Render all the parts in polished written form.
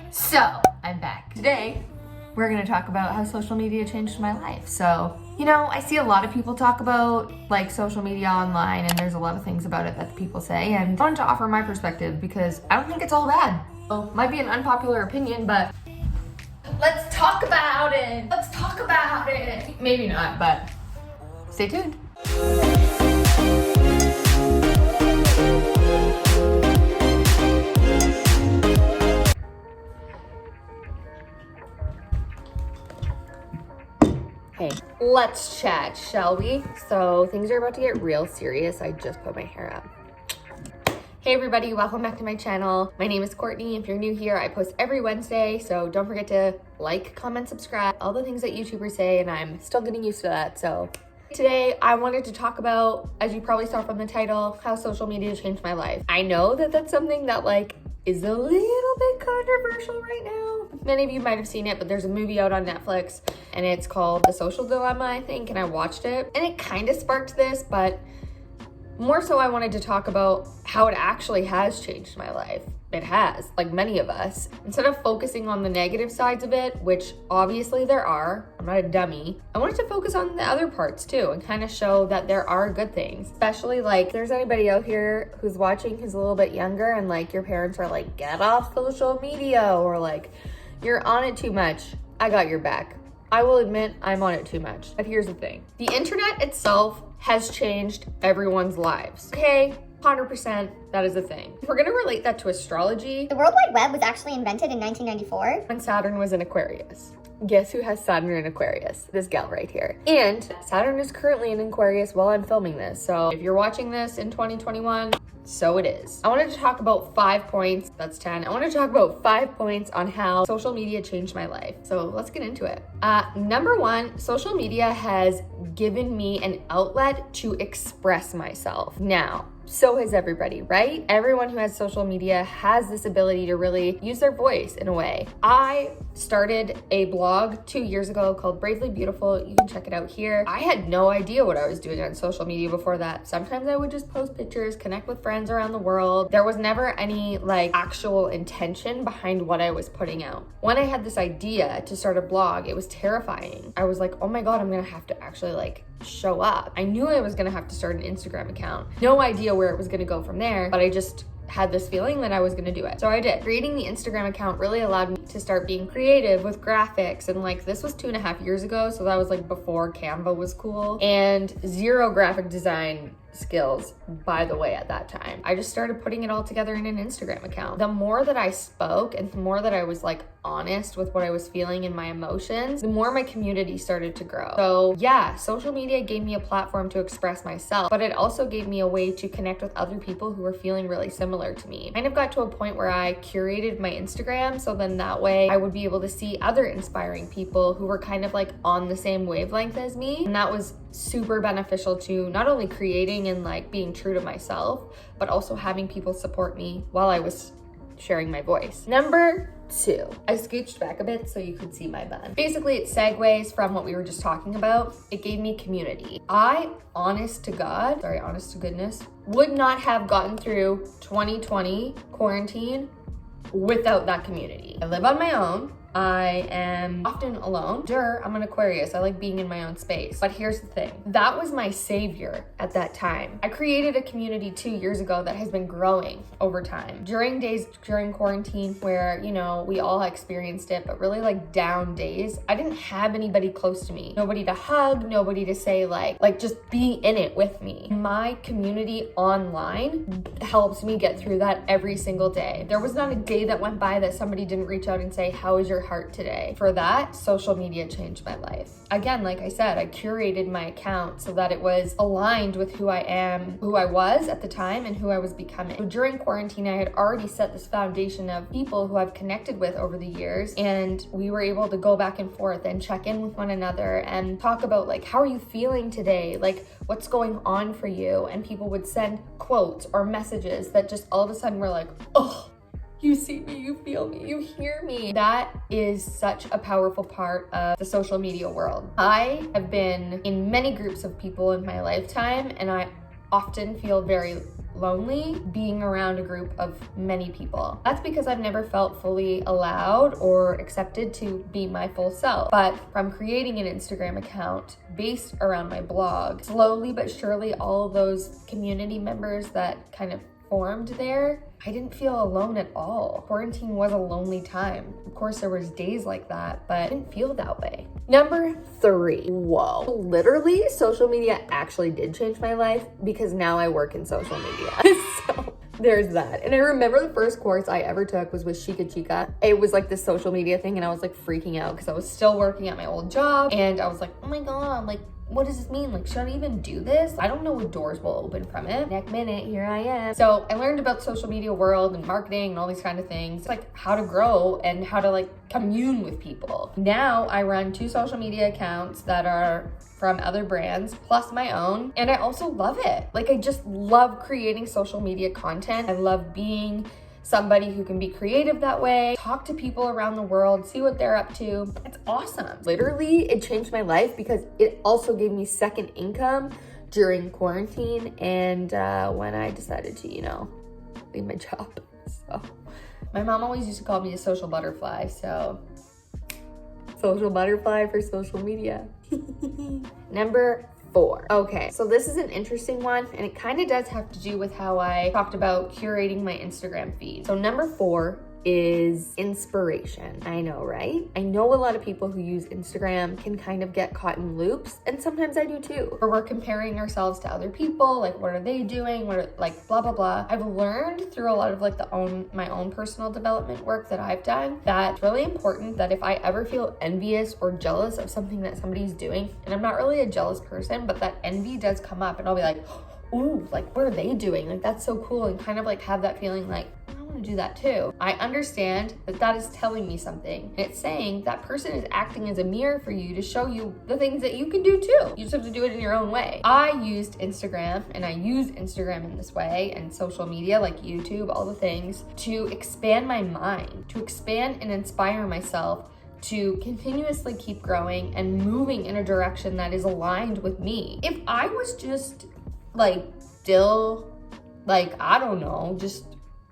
So, I'm back. Today, we're gonna talk about how social media changed my life. So, I see a lot of people talk about like social media online, and there's a lot of things about it that people say, and I wanted to offer my perspective because I don't think it's all bad. Well, might be an unpopular opinion, but let's talk about it. Let's talk about it. Maybe not, but stay tuned. Hey, let's chat, shall we? So things are about to get real serious. I just put my hair up. Hey everybody, welcome back to my channel. My name is Courtney. If you're new here, I post every Wednesday, so don't forget to like, comment, subscribe, all the things that YouTubers say, and I'm still getting used to that. So today I wanted to talk about, as you probably saw from the title, how social media changed my life. I know that that's something that is a little bit controversial right now. Many of you might have seen it, but there's a movie out on Netflix and it's called The Social Dilemma, I think, and I watched it and it kind of sparked this, but more so I wanted to talk about how it actually has changed my life. It has, like many of us. Instead of focusing on the negative sides of it, which obviously there are, I'm not a dummy, I wanted to focus on the other parts too and kind of show that there are good things. Especially if there's anybody out here who's watching who's a little bit younger and your parents are like, get off social media, or you're on it too much. I got your back. I will admit I'm on it too much. But here's the thing. The internet itself has changed everyone's lives. Okay, 100%, that is a thing. If we're gonna relate that to astrology, the World Wide Web was actually invented in 1994. when Saturn was in Aquarius. Guess who has Saturn in Aquarius? This gal right here. And Saturn is currently in Aquarius while I'm filming this. So if you're watching this in 2021, so it is. I wanted to talk about 5 points, that's 10. I wanted to talk about 5 points on how social media changed my life. So let's get into it. Number one, social media has given me an outlet to express myself. Now, so has everybody, right? Everyone who has social media has this ability to really use their voice in a way. I started a blog 2 years ago called Bravely Beautiful. You can check it out here. I had no idea what I was doing on social media before that. Sometimes I would just post pictures, connect with friends around the world. There was never any actual intention behind what I was putting out. When I had this idea to start a blog, it was terrifying. I was like, oh my God, I'm gonna have to actually show up. I knew I was gonna have to start an Instagram account. No idea where it was gonna go from there, but I just had this feeling that I was gonna do it. So I did. Creating the Instagram account really allowed me to start being creative with graphics, and this was 2.5 years ago, so that was before Canva was cool, and zero graphic design skills, by the way, at that time. I just started putting it all together in an Instagram account. The more that I spoke and the more that I was honest with what I was feeling and my emotions, the more my community started to grow. So yeah, social media gave me a platform to express myself, but it also gave me a way to connect with other people who were feeling really similar to me. I kind of got to a point where I curated my Instagram, so then that way I would be able to see other inspiring people who were kind of on the same wavelength as me, and that was super beneficial to not only creating and being true to myself, but also having people support me while I was sharing my voice. Number 2, I scooched back a bit so you could see my bun. Basically, it segues from what we were just talking about. It gave me community. I, honest to goodness, would not have gotten through 2020 quarantine without that community. I live on my own. I am often alone. I'm an Aquarius. I like being in my own space. But here's the thing. That was my savior at that time. I created a community 2 years ago that has been growing over time. During quarantine where, we all experienced it, but really down days, I didn't have anybody close to me. Nobody to hug, nobody to say just be in it with me. My community online helps me get through that every single day. There was not a day that went by that somebody didn't reach out and say, how is your heart today? For that, social media changed my life. Again, like I said, I curated my account so that it was aligned with who I was at the time and who I was becoming. So during quarantine, I had already set this foundation of people who I've connected with over the years, and we were able to go back and forth and check in with one another and talk about how are you feeling today? What's going on for you? And people would send quotes or messages that just all of a sudden were oh, you see me, you feel me, you hear me. That is such a powerful part of the social media world. I have been in many groups of people in my lifetime, and I often feel very lonely being around a group of many people. That's because I've never felt fully allowed or accepted to be my full self. But from creating an Instagram account based around my blog, slowly but surely all of those community members that kind of formed there, I didn't feel alone at all. Quarantine was a lonely time. Of course, there was days like that, but I didn't feel that way. Number 3. Whoa. Literally, social media actually did change my life because now I work in social media. So there's that. And I remember the first course I ever took was with Chica. It was like this social media thing, and I was like freaking out because I was still working at my old job, and I was like, oh my God, like, what does this mean? Like, should I even do this? I don't know what doors will open from it. Next minute, here I am. So I learned about social media world and marketing and all these kind of things, like how to grow and how to like commune with people. Now I run 2 social media accounts that are from other brands plus my own, and I also love it. Like, I just love creating social media content. I love being somebody who can be creative that way, talk to people around the world, see what they're up to. It's awesome. Literally, it changed my life because it also gave me second income during quarantine and when I decided to, leave my job. So my mom always used to call me a social butterfly, so social butterfly for social media. Number 4. Okay, so this is an interesting one, and it kind of does have to do with how I talked about curating my Instagram feed. So number 4 is inspiration. I know, right? I know a lot of people who use Instagram can kind of get caught in loops, and sometimes I do too. Or we're comparing ourselves to other people, like what are they doing? What are, like blah, blah, blah. I've learned through a lot of like my own personal development work that I've done that it's really important that if I ever feel envious or jealous of something that somebody's doing, and I'm not really a jealous person, but that envy does come up, and I'll be like, ooh, like what are they doing? Like that's so cool, and kind of like have that feeling like, to do that too. I understand that is telling me something. And it's saying that person is acting as a mirror for you to show you the things that you can do too. You just have to do it in your own way. I used Instagram, and I use Instagram in this way, and social media like YouTube, all the things, to expand my mind, to expand and inspire myself to continuously keep growing and moving in a direction that is aligned with me. If I was just like still like, I don't know, just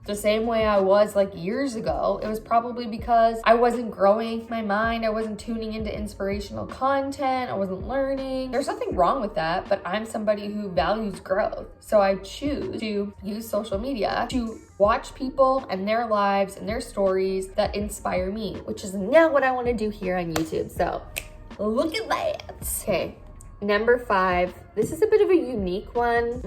the same way I was like years ago, it was probably because I wasn't growing my mind. I wasn't tuning into inspirational content. I wasn't learning. There's nothing wrong with that, but I'm somebody who values growth. So I choose to use social media to watch people and their lives and their stories that inspire me, which is now what I want to do here on YouTube. So look at that. Okay. Number 5, this is a bit of a unique one.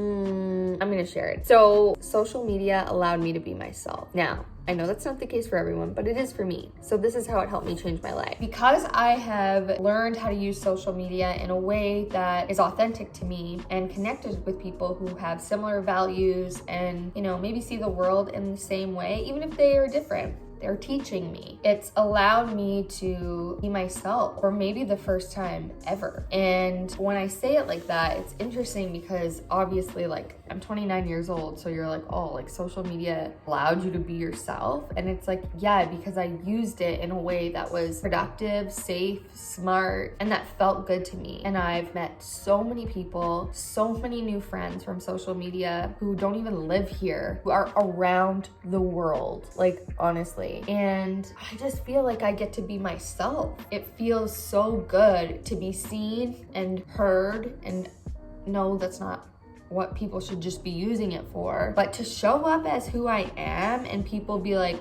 I'm gonna share it. So social media allowed me to be myself. Now, I know that's not the case for everyone, but it is for me. So this is how it helped me change my life. Because I have learned how to use social media in a way that is authentic to me and connected with people who have similar values and, maybe see the world in the same way, even if they are different. They're teaching me. It's allowed me to be myself for maybe the first time ever. And when I say it like that, it's interesting because obviously like I'm 29 years old. So you're like, oh, like social media allowed you to be yourself. And it's like, yeah, because I used it in a way that was productive, safe, smart, and that felt good to me. And I've met so many people, so many new friends from social media who don't even live here, who are around the world, like honestly. And I just feel like I get to be myself. It feels so good to be seen and heard, and no, that's not what people should just be using it for, but to show up as who I am and people be like,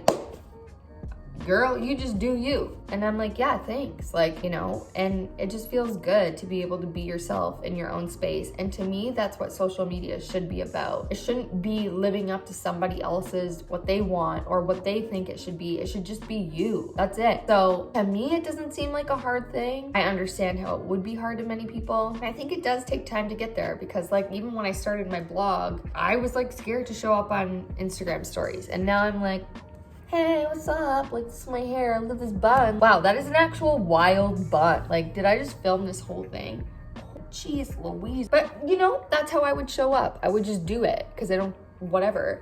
girl, you just do you. And I'm like, yeah, thanks. Like, and it just feels good to be able to be yourself in your own space. And to me, that's what social media should be about. It shouldn't be living up to somebody else's, what they want or what they think it should be. It should just be you. That's it. So to me, it doesn't seem like a hard thing. I understand how it would be hard to many people. And I think it does take time to get there because like, even when I started my blog, I was like scared to show up on Instagram stories. And now I'm like, hey, what's up? Like, this is my hair. Look at this bun. Wow, that is an actual wild bun. Like, did I just film this whole thing? Oh, jeez Louise. But, that's how I would show up. I would just do it because I don't, whatever.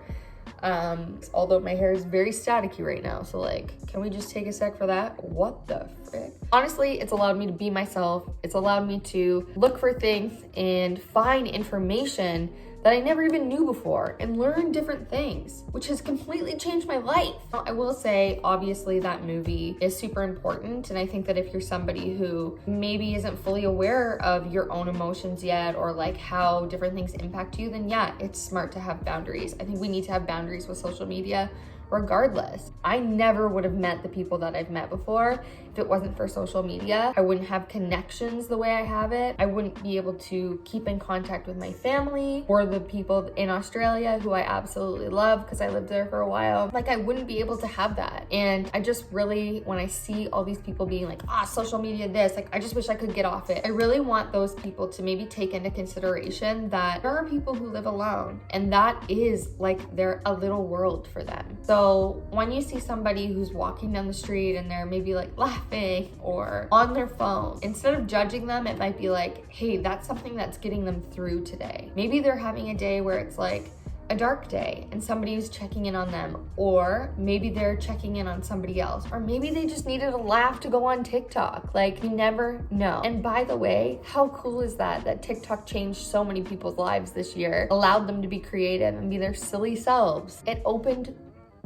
Although my hair is very staticky right now. So, like, can we just take a sec for that? What the frick? Honestly, it's allowed me to be myself. It's allowed me to look for things and find information that I never even knew before and learn different things, which has completely changed my life. I will say, obviously, that movie is super important. And I think that if you're somebody who maybe isn't fully aware of your own emotions yet, or like how different things impact you, then yeah, it's smart to have boundaries. I think we need to have boundaries with social media regardless. I never would have met the people that I've met before if it wasn't for social media. I wouldn't have connections the way I have it. I wouldn't be able to keep in contact with my family or the people in Australia who I absolutely love because I lived there for a while. Like, I wouldn't be able to have that. And I just really, when I see all these people being like, social media this, like, I just wish I could get off it. I really want those people to maybe take into consideration that there are people who live alone, and that is like they're a little world for them. So when you see somebody who's walking down the street and they're maybe like laughing or on their phone, instead of judging them, it might be like, hey, that's something that's getting them through today. Maybe they're having a day where it's like a dark day and somebody's checking in on them, or maybe they're checking in on somebody else, or maybe they just needed a laugh to go on TikTok. Like, you never know. And by the way, how cool is that TikTok changed so many people's lives this year, allowed them to be creative and be their silly selves. It opened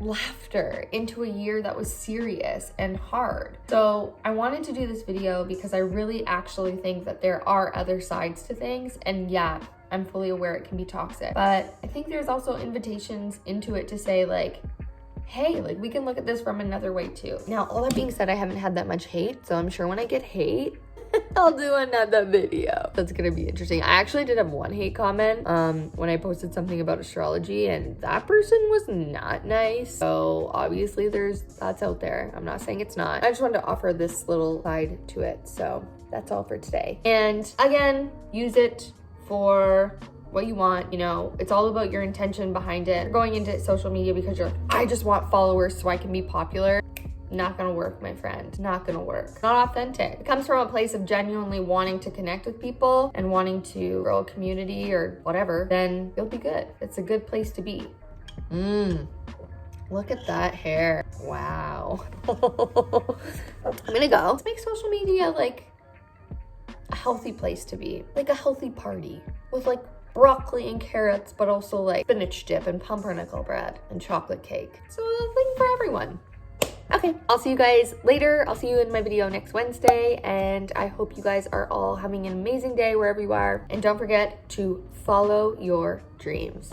laughter into a year that was serious and hard. So I wanted to do this video because I really actually think that there are other sides to things, and yeah, I'm fully aware it can be toxic, but I think there's also invitations into it to say like, hey, like, we can look at this from another way too. Now, all that being said, I haven't had that much hate, so I'm sure when I get hate, I'll do another video. That's gonna be interesting. I actually did have one hate comment when I posted something about astrology, and that person was not nice. So obviously that's out there. I'm not saying it's not. I just wanted to offer this little side to it. So that's all for today. And again, use it for what you want. You know, it's all about your intention behind it. You're going into social media because you're like, I just want followers so I can be popular. Not gonna work, my friend. Not gonna work. Not authentic. It comes from a place of genuinely wanting to connect with people and wanting to grow a community or whatever, then you'll be good. It's a good place to be. Look at that hair. Wow. I'm gonna go. Let's make social media like a healthy place to be. Like a healthy party with like broccoli and carrots, but also like spinach dip and pumpernickel bread and chocolate cake. So a thing for everyone. Okay, I'll see you guys later. I'll see you in my video next Wednesday, and I hope you guys are all having an amazing day wherever you are. And don't forget to follow your dreams.